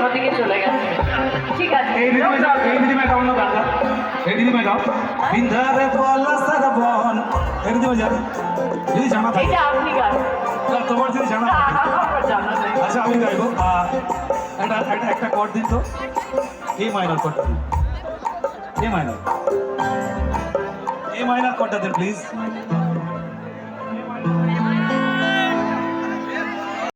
অন্যদিকে চলে গেছে। ঠিক আছে, এই দিদিমে গাও না গান, এই দিদিমে গাও বিন্ধারে পলা সারবন, এই দিদিমে যাও যদি জানা থাকে। এটা আপনি গান, তোমার যদি জানা থাকে। আমার জানা নেই। আচ্ছা আমি গাইবো। একটা কর্ড দিন তো, এ মাইনর কর্ডটা দিন, এ মাইনর কর্ডটা দিন প্লিজ।